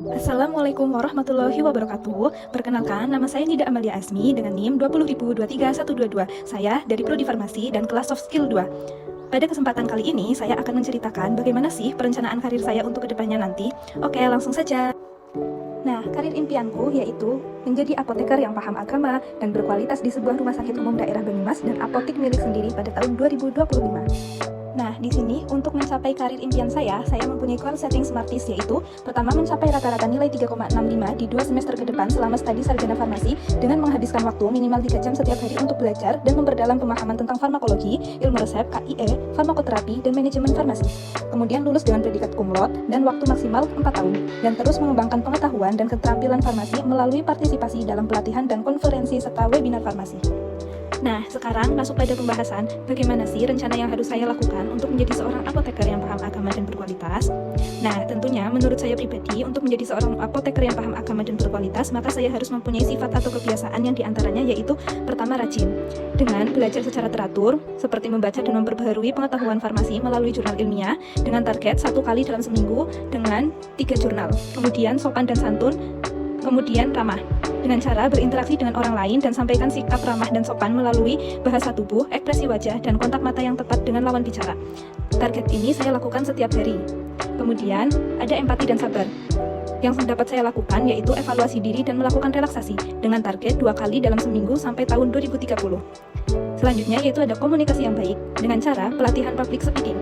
Assalamualaikum warahmatullahi wabarakatuh. Perkenalkan, nama saya Nida Amalia Asmi dengan NIM 200023122. Saya dari Prodi Farmasi dan kelas Soft Skill 2. Pada kesempatan kali ini, saya akan menceritakan bagaimana sih perencanaan karir saya untuk kedepannya nanti. Oke, langsung saja. Nah, karir impianku yaitu menjadi apoteker yang paham agama dan berkualitas di sebuah rumah sakit umum daerah Banyumas dan apotik milik sendiri pada tahun 2025. Nah, di sini untuk mencapai karir impian saya mempunyai goal setting Smarties, yaitu pertama mencapai rata-rata nilai 3,65 di 2 semester ke depan selama studi sarjana farmasi dengan menghabiskan waktu minimal 3 jam setiap hari untuk belajar dan memperdalam pemahaman tentang farmakologi, ilmu resep, KIE, farmakoterapi, dan manajemen farmasi. Kemudian lulus dengan predikat cum laude dan waktu maksimal 4 tahun, dan terus mengembangkan pengetahuan dan keterampilan farmasi melalui partisipasi dalam pelatihan dan konferensi serta webinar farmasi. Nah, sekarang masuk pada pembahasan bagaimana sih rencana yang harus saya lakukan untuk menjadi seorang apoteker yang paham agama dan berkualitas. Nah, tentunya menurut saya pribadi, untuk menjadi seorang apoteker yang paham agama dan berkualitas, maka saya harus mempunyai sifat atau kebiasaan yang diantaranya yaitu pertama, rajin. Dengan belajar secara teratur, seperti membaca dan memperbaharui pengetahuan farmasi melalui jurnal ilmiah, dengan target 1 kali dalam seminggu dengan 3 jurnal. Kemudian sopan dan santun, kemudian ramah. Dengan cara berinteraksi dengan orang lain dan sampaikan sikap ramah dan sopan melalui bahasa tubuh, ekspresi wajah, dan kontak mata yang tepat dengan lawan bicara. Target ini saya lakukan setiap hari. Kemudian, ada empati dan sabar. Yang dapat saya lakukan yaitu evaluasi diri dan melakukan relaksasi dengan target 2 kali dalam seminggu sampai tahun 2030. Selanjutnya yaitu ada komunikasi yang baik dengan cara pelatihan public speaking.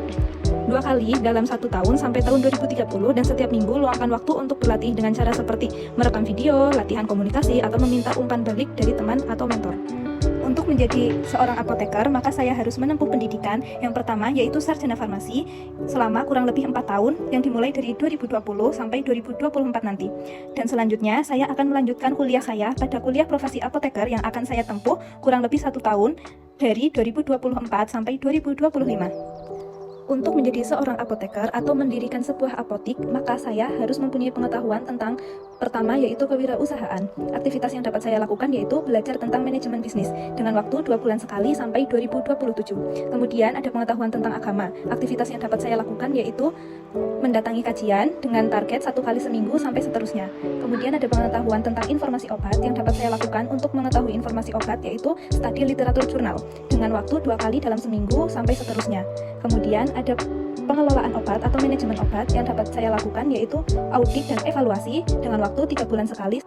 2 kali dalam 1 tahun sampai tahun 2030, dan setiap minggu luangkan waktu untuk berlatih dengan cara seperti merekam video, latihan komunikasi, atau meminta umpan balik dari teman atau mentor. Untuk menjadi seorang apoteker, maka saya harus menempuh pendidikan. Yang pertama yaitu sarjana farmasi selama kurang lebih 4 tahun yang dimulai dari 2020 sampai 2024 nanti. Dan selanjutnya saya akan melanjutkan kuliah saya pada kuliah profesi apoteker yang akan saya tempuh kurang lebih 1 tahun dari 2024 sampai 2025. Untuk menjadi seorang apoteker atau mendirikan sebuah apotik, maka saya harus mempunyai pengetahuan tentang pertama yaitu kewirausahaan. Aktivitas yang dapat saya lakukan yaitu belajar tentang manajemen bisnis dengan waktu 2 bulan sekali sampai 2027. Kemudian ada pengetahuan tentang agama. Aktivitas yang dapat saya lakukan yaitu mendatangi kajian dengan target 1 kali seminggu sampai seterusnya. Kemudian ada pengetahuan tentang informasi obat yang dapat saya lakukan untuk mengetahui informasi obat yaitu studi literatur jurnal dengan waktu 2 kali dalam seminggu sampai seterusnya. Kemudian ada pengelolaan obat atau manajemen obat yang dapat saya lakukan yaitu audit dan evaluasi dengan waktu 3 bulan sekali.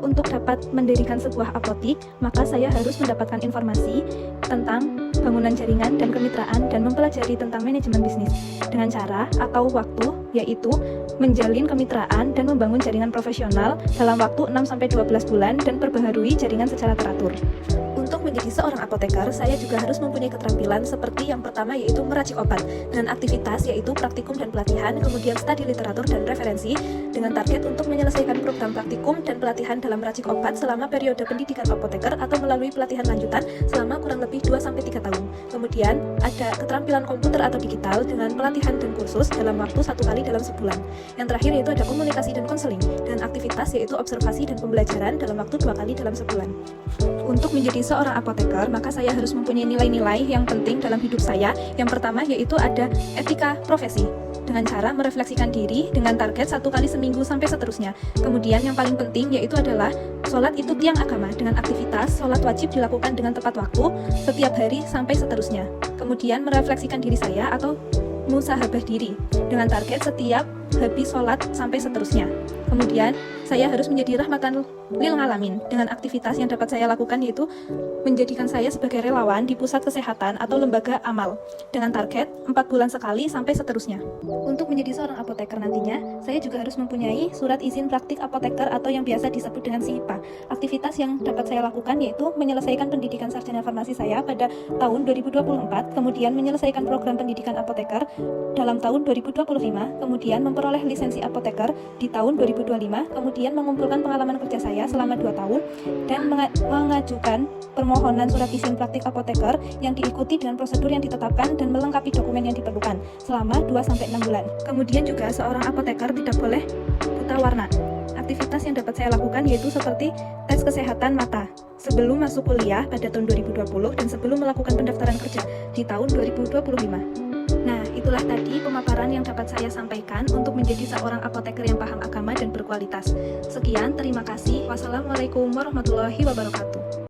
Untuk dapat mendirikan sebuah apotik, maka saya harus mendapatkan informasi tentang bangunan jaringan dan kemitraan dan mempelajari tentang manajemen bisnis dengan cara atau waktu yaitu menjalin kemitraan dan membangun jaringan profesional dalam waktu 6-12 bulan dan perbaharui jaringan secara teratur. Untuk menjadi seorang apoteker, saya juga harus mempunyai keterampilan seperti yang pertama yaitu meracik obat dengan aktivitas yaitu praktikum dan pelatihan, kemudian studi literatur dan referensi dengan target untuk menyelesaikan program praktikum dan pelatihan dalam meracik obat selama periode pendidikan apoteker atau melalui pelatihan lanjutan selama kurang lebih 2-3 tahun. Kemudian ada keterampilan komputer atau digital dengan pelatihan dan kursus dalam waktu 1 kali dalam sebulan. Yang terakhir yaitu ada komunikasi dan konseling dengan aktivitas yaitu observasi dan pembelajaran dalam waktu 2 kali dalam sebulan. Untuk menjadi seorang apoteker, maka saya harus mempunyai nilai-nilai yang penting dalam hidup saya. Yang pertama yaitu ada etika profesi dengan cara merefleksikan diri dengan target 1 kali seminggu sampai seterusnya. Kemudian yang paling penting yaitu adalah sholat itu tiang agama dengan aktivitas sholat wajib dilakukan dengan tepat waktu setiap hari sampai seterusnya. Kemudian merefleksikan diri saya atau musahabah diri dengan target setiap habis sholat sampai seterusnya. Kemudian saya harus menjadi rahmatan lil alamin dengan aktivitas yang dapat saya lakukan yaitu menjadikan saya sebagai relawan di pusat kesehatan atau lembaga amal dengan target 4 bulan sekali sampai seterusnya. Untuk menjadi seorang apoteker nantinya, saya juga harus mempunyai surat izin praktik apoteker atau yang biasa disebut dengan SIPA. Aktivitas yang dapat saya lakukan yaitu menyelesaikan pendidikan sarjana farmasi saya pada tahun 2024, kemudian menyelesaikan program pendidikan apoteker dalam tahun 2025, kemudian memperoleh lisensi apoteker di tahun 2025, kemudian mengumpulkan pengalaman kerja saya selama 2 tahun dan mengajukan permohonan surat izin praktik apoteker yang diikuti dengan prosedur yang ditetapkan dan melengkapi dokumen yang diperlukan selama 2-6 bulan. Kemudian juga seorang apoteker tidak boleh buta warna. Aktivitas yang dapat saya lakukan yaitu seperti tes kesehatan mata sebelum masuk kuliah pada tahun 2020 dan sebelum melakukan pendaftaran kerja di tahun 2025. Nah, itu itulah tadi pemaparan yang dapat saya sampaikan untuk menjadi seorang apoteker yang paham agama dan berkualitas. Sekian, terima kasih. Wassalamualaikum warahmatullahi wabarakatuh.